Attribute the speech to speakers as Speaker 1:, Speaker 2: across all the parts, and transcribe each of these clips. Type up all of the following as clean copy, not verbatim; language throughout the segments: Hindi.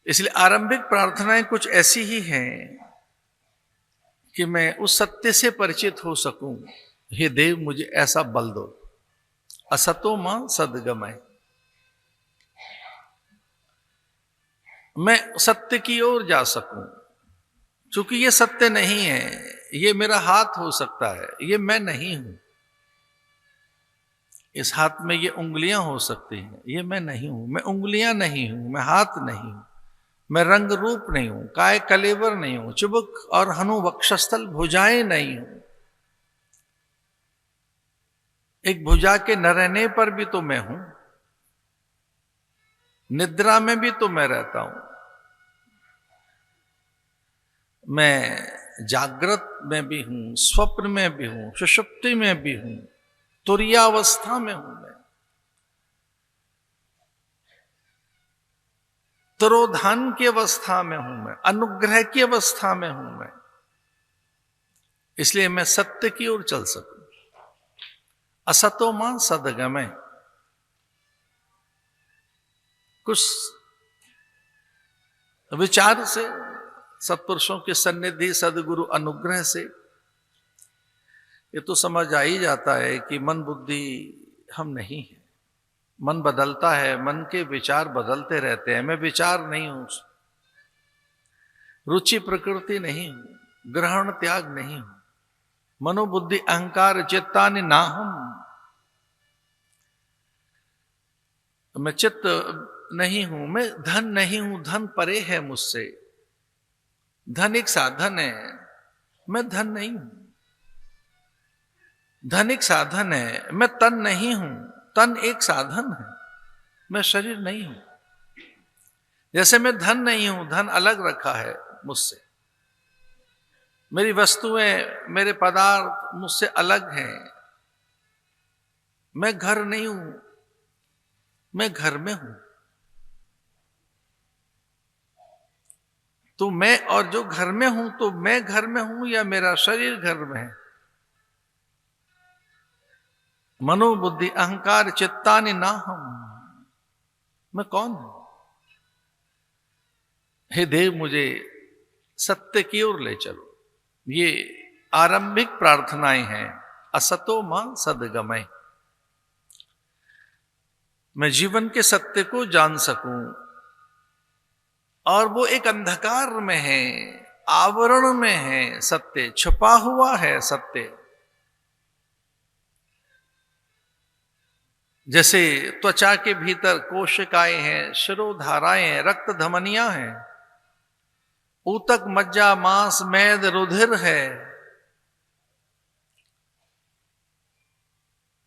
Speaker 1: इसलिए आरंभिक प्रार्थनाएं कुछ ऐसी ही हैं कि मैं उस सत्य से परिचित हो सकूं। हे देव मुझे ऐसा बल दो, असतो मां सद्गमय, मैं सत्य की ओर जा सकूं। क्योंकि ये सत्य नहीं है, ये मेरा हाथ हो सकता है, ये मैं नहीं हूं। इस हाथ में ये उंगलियां हो सकती हैं, ये मैं नहीं हूं। मैं उंगलियां नहीं हूं, मैं हाथ नहीं हूं, मैं रंग रूप नहीं हूं, काय कलेवर नहीं हूं, चुबुक और हनु वक्षस्थल भुजाएं नहीं हूं। एक भुजा के न रहने पर भी तो मैं हूं, निद्रा में भी तो मैं रहता हूं, मैं जागृत में भी हूं, स्वप्न में भी हूं, सुषुप्ति में भी हूं, तुरीयावस्था में हूं, मैं तरोधान की अवस्था में हूं, मैं अनुग्रह की अवस्था में हूं मैं। इसलिए मैं सत्य की ओर चल सकूं। असतो मां सद्गमय, कुछ विचार से, सत्पुरुषों के सन्निधि, सदगुरु अनुग्रह से ये तो समझ आ ही जाता है कि मन बुद्धि हम नहीं है। मन बदलता है, मन के विचार बदलते रहते हैं। मैं विचार नहीं हूं, रुचि प्रकृति नहीं हूं, ग्रहण त्याग नहीं हूं, मनोबुद्धि अहंकार चित्तानि नाहम, मैं चित्त नहीं हूं, मैं धन नहीं हूं, धन परे है मुझसे। धन एक साधन है, मैं धन नहीं हूं। धन एक साधन है, मैं तन नहीं हूं, तन एक साधन है, मैं शरीर नहीं हूं। जैसे मैं धन नहीं हूं, धन अलग रखा है मुझसे, मेरी वस्तुएं, मेरे पदार्थ मुझसे अलग हैं। मैं घर नहीं हूं, मैं घर में हूं। तो मैं और जो घर में हूं, तो मैं घर में हूं या मेरा शरीर घर में है? मनोबुद्धि अहंकार चित्तानि नाहम, मैं कौन हूं? हे देव मुझे सत्य की ओर ले चलो। ये आरंभिक प्रार्थनाएं हैं। असतो मां सद्गमय, मैं जीवन के सत्य को जान सकूं। और वो एक अंधकार में है, आवरण में है, सत्य छुपा हुआ है। सत्य जैसे त्वचा के भीतर कोशिकाएं हैं, शिरोधाराएं हैं, रक्त धमनियां हैं, ऊतक मज्जा मांस मेद रुधिर है।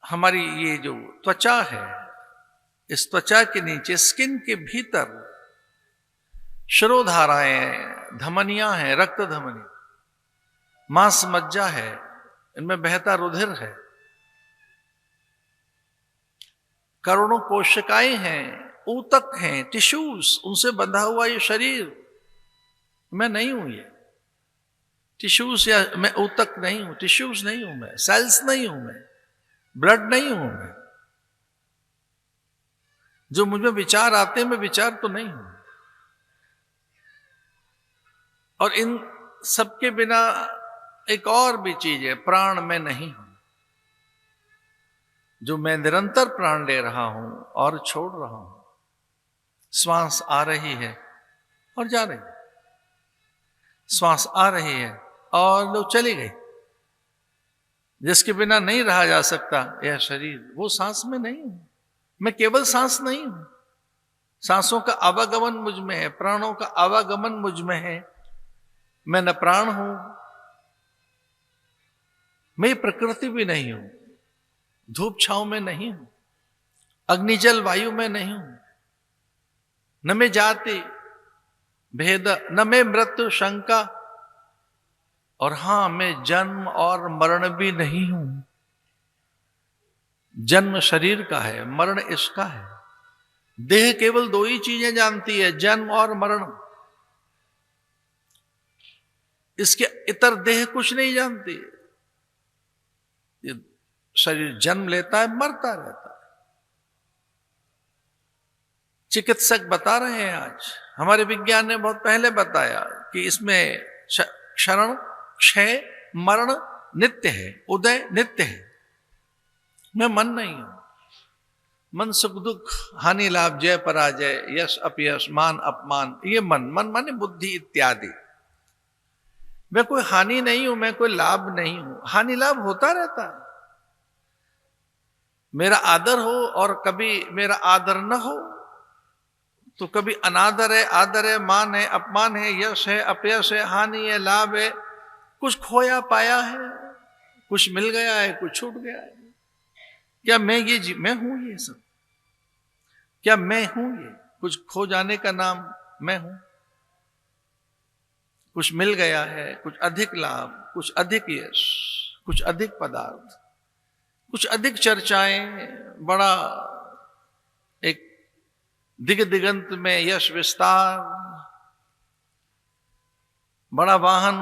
Speaker 1: हमारी ये जो त्वचा है, इस त्वचा के नीचे स्किन के भीतर शिरोधाराएं, धमनियां हैं, रक्त धमनी, मांस मज्जा है, इनमें बहता रुधिर है, करोड़ों कोशिकाएं हैं, ऊतक हैं, टिश्यूज, उनसे बंधा हुआ ये शरीर। मैं नहीं हूं ये टिश्यूज, या मैं ऊतक नहीं हूं, टिश्यूज नहीं हूं मैं, सेल्स नहीं हूं मैं, ब्लड नहीं हूं मैं। जो मुझ में विचार आते हैं, मैं विचार तो नहीं हूं। और इन सबके बिना एक और भी चीज है, प्राण मैं नहीं हूं, जो मैं निरंतर प्राण ले रहा हूं और छोड़ रहा हूं। श्वास आ रही है और जा रही है, श्वास आ रही है और लो चली गई। जिसके बिना नहीं रहा जा सकता यह शरीर, वो सांस में नहीं हूं। मैं केवल सांस नहीं हूं, सांसों का आवागमन मुझ में है, प्राणों का आवागमन मुझ में है। मैं न प्राण हूं, मैं प्रकृति भी नहीं हूं, धूप छांव में नहीं हूं, अग्निजल वायु में नहीं हूं, न मैं जाति भेद, न मैं मृत्यु शंका, और हां मैं जन्म और मरण भी नहीं हूं। जन्म शरीर का है, मरण इसका है। देह केवल दो ही चीजें जानती है, जन्म और मरण। इसके इतर देह कुछ नहीं जानती। ये शरीर जन्म लेता है, मरता रहता है। चिकित्सक बता रहे हैं आज हमारे विज्ञान ने बहुत पहले बताया कि इसमें क्षरण, क्षय, मरण नित्य है, उदय नित्य है। मैं मन नहीं हूं। मन सुख दुख, हानि लाभ, जय पराजय, यश अपयश, मान अपमान, ये मन माने बुद्धि इत्यादि। मैं कोई हानि नहीं हूं, मैं कोई लाभ नहीं हूं। हानि लाभ होता रहता है। मेरा आदर हो और कभी मेरा आदर न हो, तो कभी अनादर है, आदर है, मान है, अपमान है, यश है, अपयश है, हानि है, लाभ है, कुछ खोया पाया है, कुछ मिल गया है, कुछ छूट गया है। क्या मैं हूं ये सब? क्या मैं हूं ये? कुछ खो जाने का नाम मैं हूं? कुछ मिल गया है, कुछ अधिक लाभ, कुछ अधिक यश, कुछ अधिक पदार्थ, कुछ अधिक चर्चाएं, बड़ा एक दिग दिगंत में यश विस्तार, बड़ा वाहन,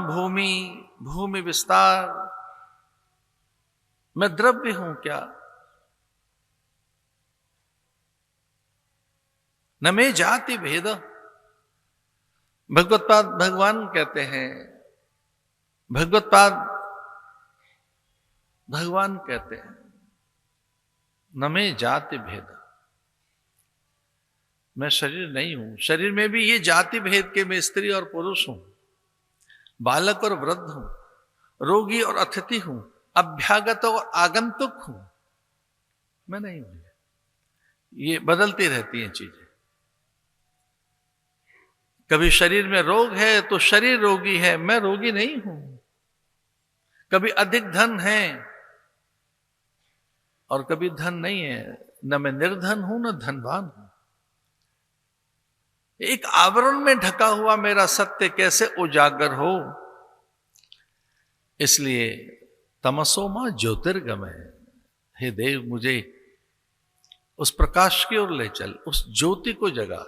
Speaker 1: भूमि विस्तार। मैं द्रव्य हूं क्या? न में जाति भेद। भगवत्पाद भगवान कहते हैं, भगवान कहते हैं, न में जाति भेद। मैं शरीर नहीं हूं। शरीर में भी ये जाति भेद के मैं स्त्री और पुरुष हूं, बालक और वृद्ध हूं, रोगी और अतिथि हूं, अभ्यागत और आगंतुक हूं। मैं नहीं हूं। ये बदलती रहती हैं चीजें। कभी शरीर में रोग है तो शरीर रोगी है, मैं रोगी नहीं हूं। कभी अधिक धन है और कभी धन नहीं है। न मैं निर्धन हूं न धनवान हूं। एक आवरण में ढका हुआ मेरा सत्य कैसे उजागर हो? इसलिए तमसो मां ज्योतिर्गमय। हे देव, मुझे उस प्रकाश की ओर ले चल, उस ज्योति को जगा।